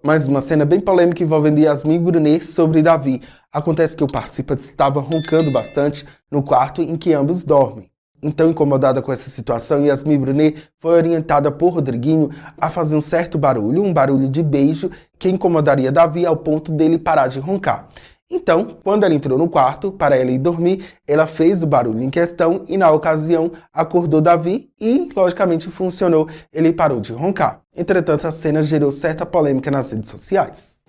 Mais uma cena bem polêmica envolvendo Yasmin Brunet sobre Davi. Acontece que o participante estava roncando bastante no quarto em que ambos dormem. Então, incomodada com essa situação, Yasmin Brunet foi orientada por Rodriguinho a fazer um certo barulho, um barulho de beijo, que incomodaria Davi ao ponto dele parar de roncar. Então, quando ela entrou no quarto para ela ir dormir, ela fez o barulho em questão e, na ocasião, acordou Davi e, logicamente, funcionou. Ele parou de roncar. Entretanto, a cena gerou certa polêmica nas redes sociais.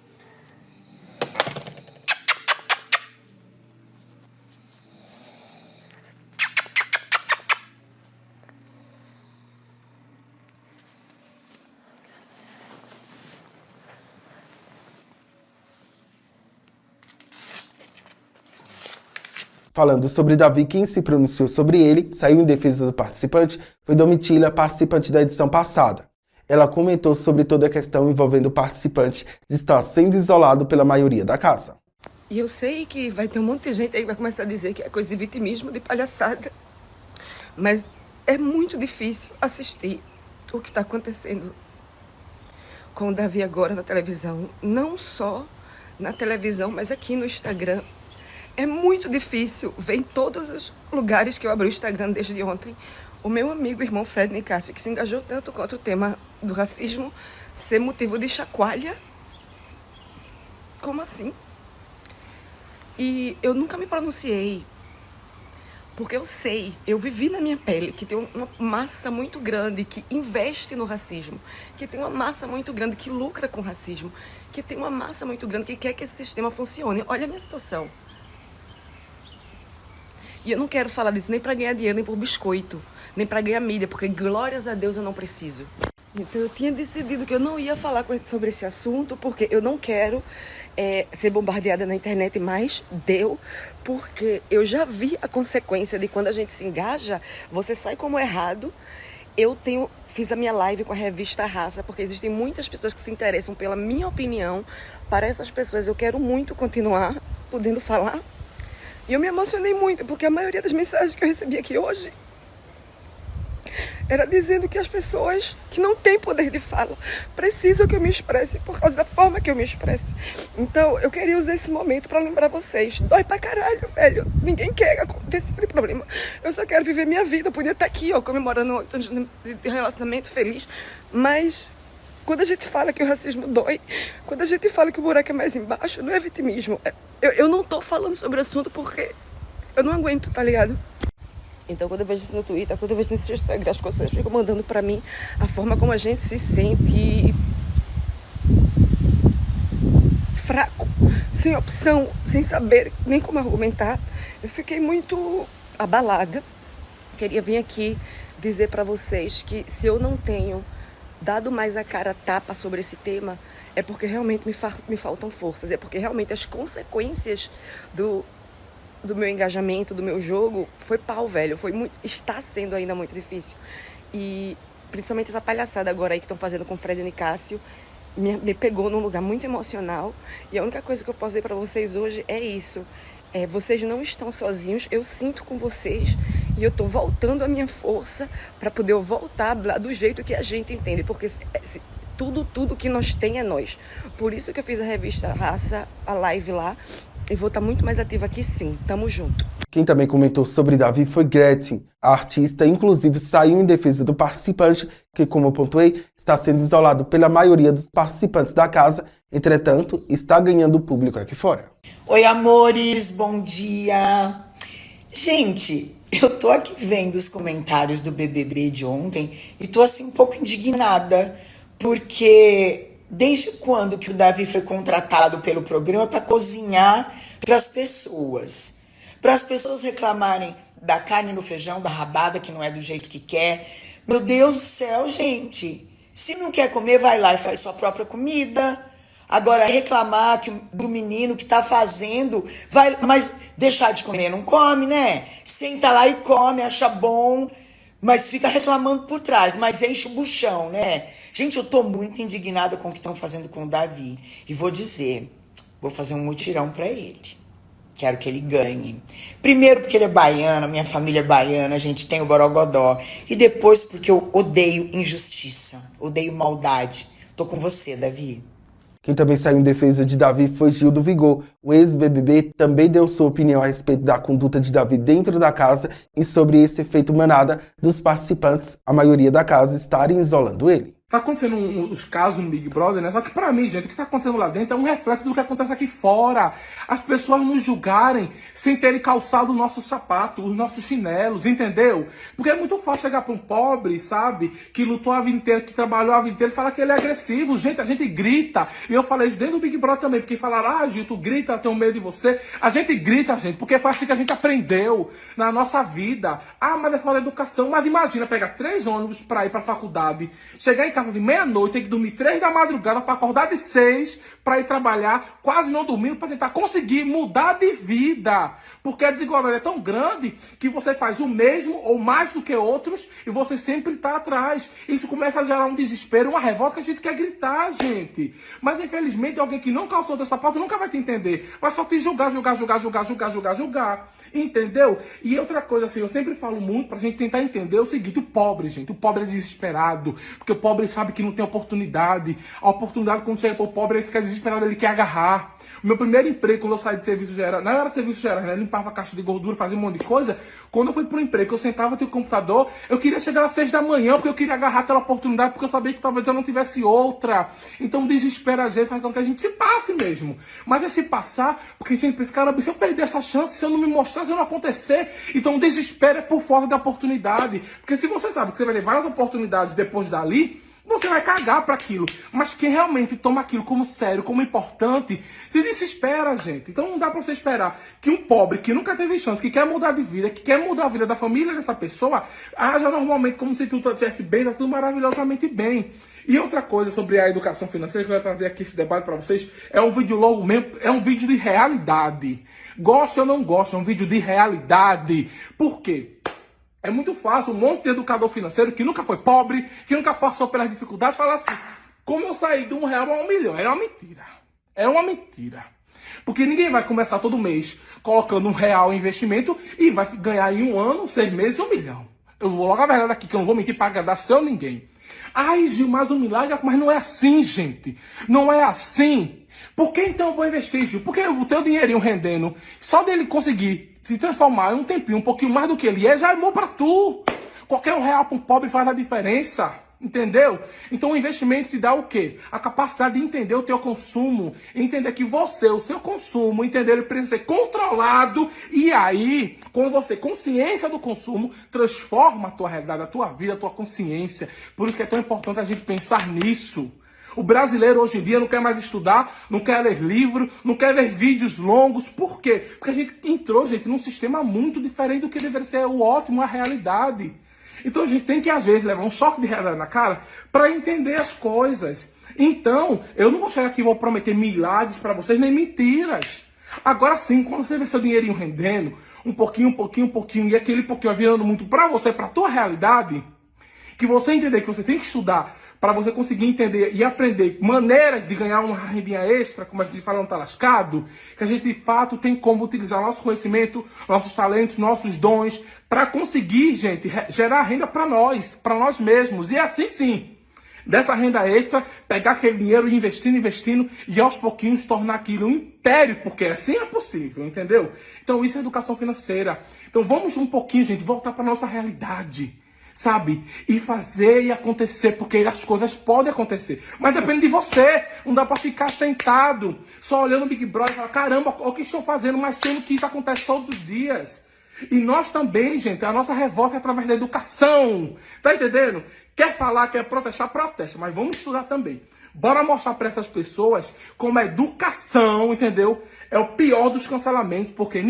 Falando sobre Davi, quem se pronunciou sobre ele, saiu em defesa do participante, foi Domitila, participante da edição passada. Ela comentou sobre toda a questão envolvendo o participante de estar sendo isolado pela maioria da casa. E eu sei que vai ter um monte de gente aí que vai começar a dizer que é coisa de vitimismo, de palhaçada. Mas é muito difícil assistir o que está acontecendo com o Davi agora na televisão. Não só na televisão, mas aqui no Instagram. É muito difícil ver em todos os lugares que eu abri o Instagram desde ontem o meu amigo e irmão Fred Nicásio, que se engajou tanto contra o tema do racismo, ser motivo de chacoalha. Como assim? E eu nunca me pronunciei, porque eu sei, eu vivi na minha pele que tem uma massa muito grande que investe no racismo, que tem uma massa muito grande que lucra com o racismo, que tem uma massa muito grande que quer que esse sistema funcione. Olha a minha situação. E eu não quero falar disso nem para ganhar dinheiro, nem por biscoito, nem para ganhar mídia, porque glórias a Deus eu não preciso. Então eu tinha decidido que eu não ia falar sobre esse assunto, porque eu não quero ser bombardeada na internet, mas deu, porque eu já vi a consequência de quando a gente se engaja, você sai como errado. Fiz a minha live com a revista Raça, porque existem muitas pessoas que se interessam pela minha opinião. Para essas pessoas eu quero muito continuar podendo falar. E eu me emocionei muito, porque a maioria das mensagens que eu recebi aqui hoje era dizendo que as pessoas que não têm poder de fala precisam que eu me expresse por causa da forma que eu me expresse. Então, eu queria usar esse momento para lembrar vocês. Dói pra caralho, velho. Ninguém quer ter esse tipo de problema. Eu só quero viver minha vida. Eu podia estar aqui, ó, comemorando 8 anos de relacionamento feliz. Mas quando a gente fala que o racismo dói, quando a gente fala que o buraco é mais embaixo, não é vitimismo. Eu não tô falando sobre o assunto porque eu não aguento, tá ligado? Então, quando eu vejo isso no Twitter, quando eu vejo no Instagram, as pessoas ficam mandando pra mim a forma como a gente se sente fraco, sem opção, sem saber nem como argumentar. Eu fiquei muito abalada. Queria vir aqui dizer pra vocês que se eu não tenho dado mais a cara a tapa sobre esse tema, é porque realmente me faltam forças, é porque realmente as consequências do meu engajamento, do meu jogo, foi pau, velho. Está sendo ainda muito difícil. E principalmente essa palhaçada agora aí que estão fazendo com o Fred Nicásio me pegou num lugar muito emocional. E a única coisa que eu posso dizer pra vocês hoje é isso. Vocês não estão sozinhos, eu sinto com vocês. E eu tô voltando a minha força para poder voltar a hablar do jeito que a gente entende. Porque tudo que nós tem é nós. Por isso que eu fiz a revista Raça, a live lá. E vou estar muito mais ativa aqui sim. Tamo junto. Quem também comentou sobre Davi foi Gretchen. A artista, inclusive, saiu em defesa do participante, que, como eu pontuei, está sendo isolado pela maioria dos participantes da casa. Entretanto, está ganhando público aqui fora. Oi, amores, bom dia. Gente, eu tô aqui vendo os comentários do BBB de ontem e tô assim um pouco indignada, porque desde quando que o Davi foi contratado pelo programa para cozinhar para as pessoas? Para as pessoas reclamarem da carne no feijão, da rabada que não é do jeito que quer. Meu Deus do céu, gente. Se não quer comer, vai lá e faz sua própria comida. Agora, reclamar do menino que tá fazendo, mas deixar de comer não come, né? Senta lá e come, acha bom, mas fica reclamando por trás, mas enche o buchão, né? Gente, eu tô muito indignada com o que estão fazendo com o Davi. E vou dizer, vou fazer um mutirão pra ele. Quero que ele ganhe. Primeiro porque ele é baiano, minha família é baiana, a gente tem o borogodó. E depois porque eu odeio injustiça, odeio maldade. Tô com você, Davi. Quem também saiu em defesa de Davi foi Gil do Vigor. O ex-BBB também deu sua opinião a respeito da conduta de Davi dentro da casa e sobre esse efeito manada dos participantes, a maioria da casa, estarem isolando ele. Tá acontecendo os casos no Big Brother, né? Só que pra mim, gente, o que tá acontecendo lá dentro é um reflexo do que acontece aqui fora. As pessoas nos julgarem sem terem calçado o nosso sapato, os nossos chinelos, entendeu? Porque é muito fácil chegar pra um pobre, sabe? Que lutou a vida inteira, que trabalhou a vida inteira e falar que ele é agressivo. Gente, a gente grita. E eu falei isso dentro do Big Brother também, porque falaram, Gil, tu grita, eu tenho medo de você. A gente grita, gente, porque foi assim que a gente aprendeu na nossa vida. Mas é falta de educação. Mas imagina pegar 3 ônibus pra ir pra faculdade, chegar em casa de meia-noite, tem que dormir 3 da madrugada para acordar de 6 para ir trabalhar, quase não dormindo, para tentar conseguir mudar de vida. Porque a desigualdade é tão grande que você faz o mesmo ou mais do que outros e você sempre está atrás. Isso começa a gerar um desespero, uma revolta que a gente quer gritar, gente. Mas infelizmente alguém que não calçou dessa porta nunca vai te entender. Vai só te julgar. Entendeu? E outra coisa assim, eu sempre falo muito pra gente tentar entender o seguinte, o pobre, gente, o pobre é desesperado, porque o pobre sabe que não tem oportunidade. A oportunidade, quando chega pro pobre, ele fica desesperado, ele quer agarrar. O meu primeiro emprego, quando eu saí de serviço geral, não era serviço geral, né? Eu limpava a caixa de gordura, fazia um monte de coisa. Quando eu fui pro emprego, eu sentava no computador, eu queria chegar às 6 da manhã, porque eu queria agarrar aquela oportunidade, porque eu sabia que talvez eu não tivesse outra. Então o desespero às vezes faz com que a gente se passe mesmo. Mas é se passar, porque a gente pensa, caramba, se eu perder essa chance, se eu não me mostrar, se eu não acontecer, então o desespero é por falta de oportunidade. Porque se você sabe que você vai ter várias oportunidades depois dali, você vai cagar para aquilo. Mas quem realmente toma aquilo como sério, como importante, se desespera, gente. Então não dá para você esperar que um pobre que nunca teve chance, que quer mudar de vida, que quer mudar a vida da família dessa pessoa, haja normalmente como se tudo estivesse bem, tá tudo maravilhosamente bem. E outra coisa sobre a educação financeira que eu vou trazer aqui esse debate para vocês, é um vídeo longo mesmo, é um vídeo de realidade. Goste ou não goste, é um vídeo de realidade. Por quê? É muito fácil um monte de educador financeiro que nunca foi pobre, que nunca passou pelas dificuldades, falar assim, como eu saí de R$1 a R$1 milhão. É uma mentira. É uma mentira. Porque ninguém vai começar todo mês colocando R$1 em investimento e vai ganhar em um ano, 6 meses, R$1 milhão. Eu vou logo a verdade aqui, que eu não vou mentir para agradar seu ninguém. Ai, Gil, mais um milagre? Mas não é assim, gente. Não é assim. Por que então eu vou investir, Gil? Porque o teu dinheirinho rendendo, só dele conseguir se transformar em um tempinho, um pouquinho mais do que ele é, já é bom pra tu. Qualquer R$1 para um pobre faz a diferença. Entendeu? Então o investimento te dá o quê? A capacidade de entender o teu consumo, entender que você, o seu consumo, entender ele precisa ser controlado e aí, quando você tem consciência do consumo, transforma a tua realidade, a tua vida, a tua consciência. Por isso que é tão importante a gente pensar nisso. O brasileiro hoje em dia não quer mais estudar, não quer ler livro, não quer ver vídeos longos. Por quê? Porque a gente entrou, gente, num sistema muito diferente do que deveria ser o ótimo, a realidade. Então a gente tem que, às vezes, levar um choque de realidade na cara para entender as coisas. Então, eu não vou chegar aqui e vou prometer milagres para vocês, nem mentiras. Agora sim, quando você vê seu dinheirinho rendendo, um pouquinho, e aquele pouquinho vai virando muito para você, para a tua realidade, que você entender que você tem que estudar para você conseguir entender e aprender maneiras de ganhar uma rendinha extra, como a gente fala, não tá lascado, que a gente de fato tem como utilizar nosso conhecimento, nossos talentos, nossos dons, para conseguir, gente, gerar renda para nós mesmos. E assim sim, dessa renda extra, pegar aquele dinheiro e investindo, e aos pouquinhos tornar aquilo um império, porque assim é possível, entendeu? Então isso é educação financeira. Então vamos um pouquinho, gente, voltar para nossa realidade. Sabe? E fazer e acontecer, porque as coisas podem acontecer. Mas depende de você. Não dá pra ficar sentado, só olhando o Big Brother e falar, caramba, o que estão fazendo? Mas sendo que isso acontece todos os dias. E nós também, gente, a nossa revolta é através da educação. Tá entendendo? Quer falar, quer protestar, protesta. Mas vamos estudar também. Bora mostrar para essas pessoas como a educação, entendeu? É o pior dos cancelamentos, porque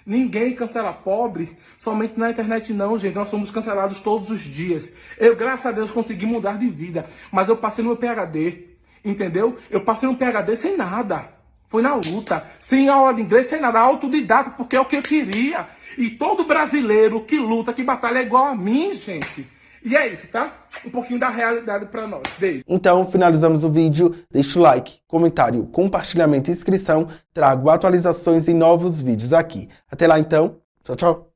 Ninguém cancela pobre somente na internet não, gente. Nós somos cancelados todos os dias. Eu, graças a Deus, consegui mudar de vida. Mas eu passei no meu PhD, entendeu? Eu passei no PhD sem nada. Foi na luta. Sem aula de inglês, sem nada. Autodidata, porque é o que eu queria. E todo brasileiro que luta, que batalha é igual a mim, gente. E é isso, tá? Um pouquinho da realidade pra nós. Beijo. Então, finalizamos o vídeo. Deixa o like, comentário, compartilhamento e inscrição. Trago atualizações em novos vídeos aqui. Até lá, então. Tchau, tchau.